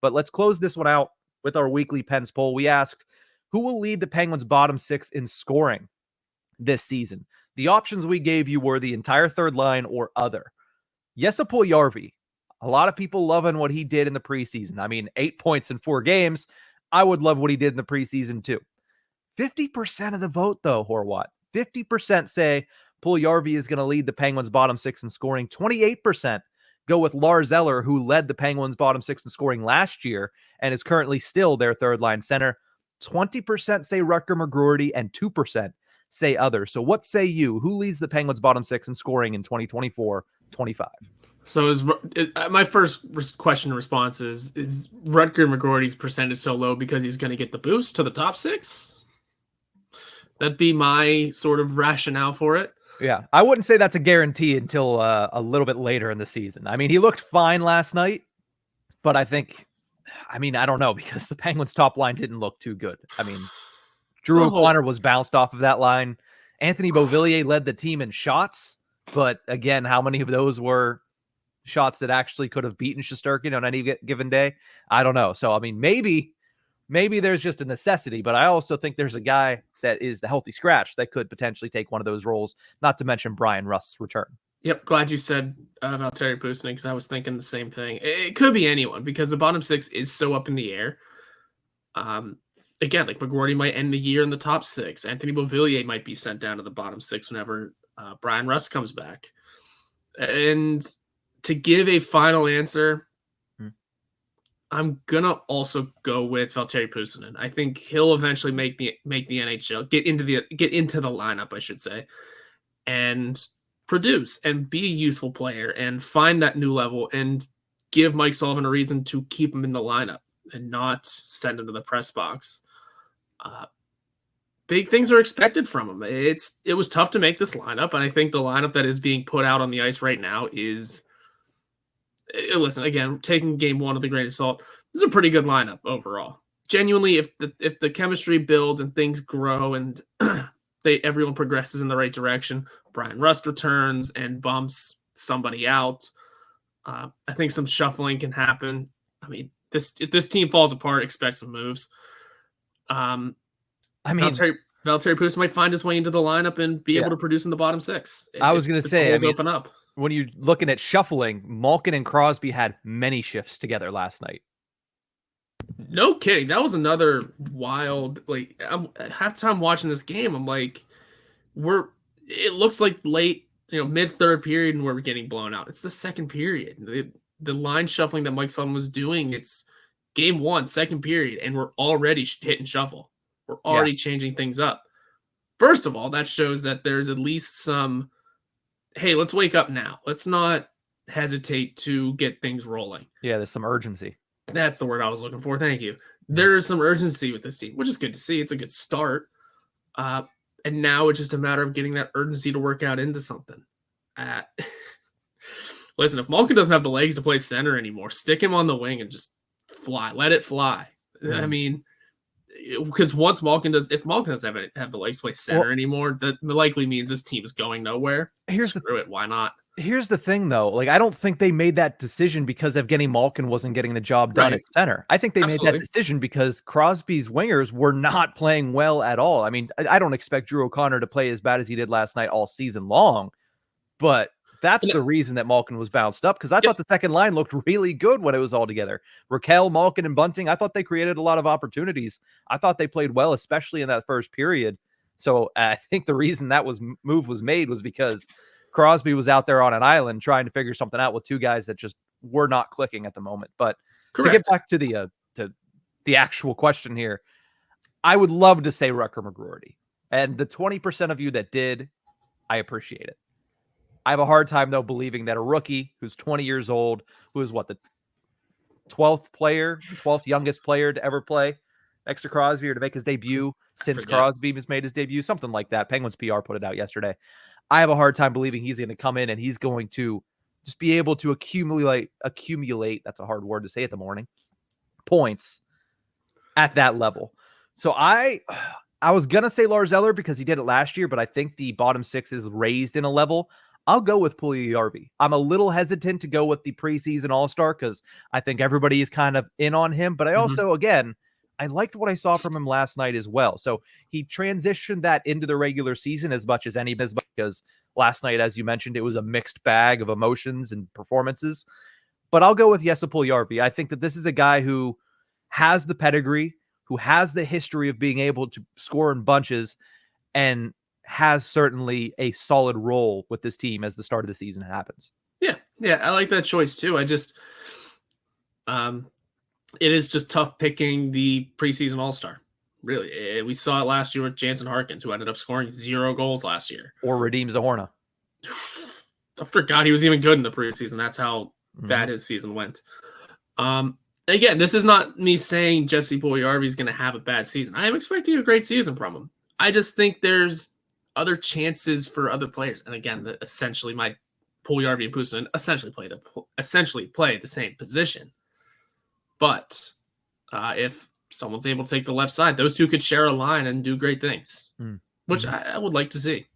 But let's close this one out with our weekly Pens poll. We asked, who will lead the Penguins' bottom six in scoring this season? The options we gave you were the entire third line or other. Jesse Puljujarvi, a lot of people loving what he did in the preseason. I mean, 8 points in 4 games. I would love what he did in the preseason too. 50% of the vote, though, Horwat. 50% say Puljujarvi is going to lead the Penguins' bottom six in scoring. 28% go with Lars Eller, who led the Penguins' bottom six in scoring last year and is currently still their third-line center. 20% say Rutger McGroarty, and 2% say other. So what say you? Who leads the Penguins' bottom six in scoring in 2024-25? So my first question response is Rutger McGroarty's percentage so low because he's going to get the boost to the top six? That'd be my sort of rationale for it. Yeah, I wouldn't say that's a guarantee until a little bit later in the season. I mean, he looked fine last night, but I don't know, because the Penguins' top line didn't look too good. I mean, Drew O'Connor was bounced off of that line. Anthony Beauvillier led the team in shots, but again, how many of those were shots that actually could have beaten Shesterkin on any given day? I don't know. So, I mean, maybe there's just a necessity, but I also think there's a guy that is the healthy scratch that could potentially take one of those roles, not to mention Brian Rust's return. Yep, glad you said about Terry Puusinen, because I was thinking the same thing. It could be anyone, because the bottom six is so up in the air. Again, like McGroarty might end the year in the top six. Anthony Beauvillier might be sent down to the bottom six whenever Brian Rust comes back. And to give a final answer, I'm gonna also go with Valtteri Puusinen. I think he'll eventually make the NHL, get into the lineup, I should say, and produce and be a useful player and find that new level and give Mike Sullivan a reason to keep him in the lineup and not send him to the press box. Big things are expected from him. It was tough to make this lineup, and I think the lineup that is being put out on the ice right now is. Listen, again, taking game one of the great assault, this is a pretty good lineup overall. Genuinely, if the chemistry builds and things grow and everyone progresses in the right direction, Brian Rust returns and bumps somebody out. I think some shuffling can happen. I mean, if this team falls apart, expect some moves. Valtteri Puusinen might find his way into the lineup and be able to produce in the bottom six. I was going to say, open up. When you're looking at shuffling, Malkin and Crosby had many shifts together last night. No kidding. That was another wild, half time watching this game, I'm like, it looks like late, mid third period, and we're getting blown out. It's the second period. The line shuffling that Mike Sullivan was doing, it's game one, second period, and we're already hitting shuffle. We're already changing things up. First of all, that shows that there's at least some, hey, let's wake up now. Let's not hesitate to get things rolling. Yeah, there's some urgency. That's the word I was looking for. Thank you. There is some urgency with this team, which is good to see. It's a good start. And now it's just a matter of getting that urgency to work out into something. Listen, if Malkin doesn't have the legs to play center anymore, stick him on the wing and just fly. Let it fly. I mean, because if Malkin doesn't have the legs to play center anymore, that likely means this team is going nowhere. Screw it. Why not? Here's the thing, though. I don't think they made that decision because Evgeny Malkin wasn't getting the job done at center. I think they made that decision because Crosby's wingers were not playing well at all. I mean, I don't expect Drew O'Connor to play as bad as he did last night all season long, but that's the reason that Malkin was bounced up, because I thought the second line looked really good when it was all together. Raquel, Malkin, and Bunting, I thought they created a lot of opportunities. I thought they played well, especially in that first period. So I think the reason that move was made was because Crosby was out there on an island trying to figure something out with two guys that just were not clicking at the moment. But to get back to the actual question here, I would love to say Rutger McGroarty. And the 20% of you that did, I appreciate it. I have a hard time, though, believing that a rookie who's 20 years old, who is the 12th youngest player to ever play next to Crosby or to make his debut since Crosby has made his debut, something like that. Penguins PR put it out yesterday. I have a hard time believing he's going to come in and he's going to just be able to accumulate, that's a hard word to say at the morning, points at that level. So I was going to say Lars Eller because he did it last year, but I think the bottom six is raised in a level. I'll go with Puljujärvi. I'm a little hesitant to go with the preseason All-Star because I think everybody is kind of in on him. But I also, again, I liked what I saw from him last night as well. So he transitioned that into the regular season as much as any business, because last night, as you mentioned, it was a mixed bag of emotions and performances. But I'll go with Jesse Puljujärvi. I think that this is a guy who has the pedigree, who has the history of being able to score in bunches, and has certainly a solid role with this team as the start of the season happens. Yeah, I like that choice too. I just, it is just tough picking the preseason All-Star. Really, we saw it last year with Jansen Harkins, who ended up scoring 0 goals last year. Or Radim Zohorna. I forgot he was even good in the preseason. That's how bad his season went. Again, this is not me saying Jesse Puljujärvi is going to have a bad season. I am expecting a great season from him. I just think there's other chances for other players. And again, essentially my Puljujärvi and Puustinen essentially play the same position. But if someone's able to take the left side, those two could share a line and do great things, which I would like to see.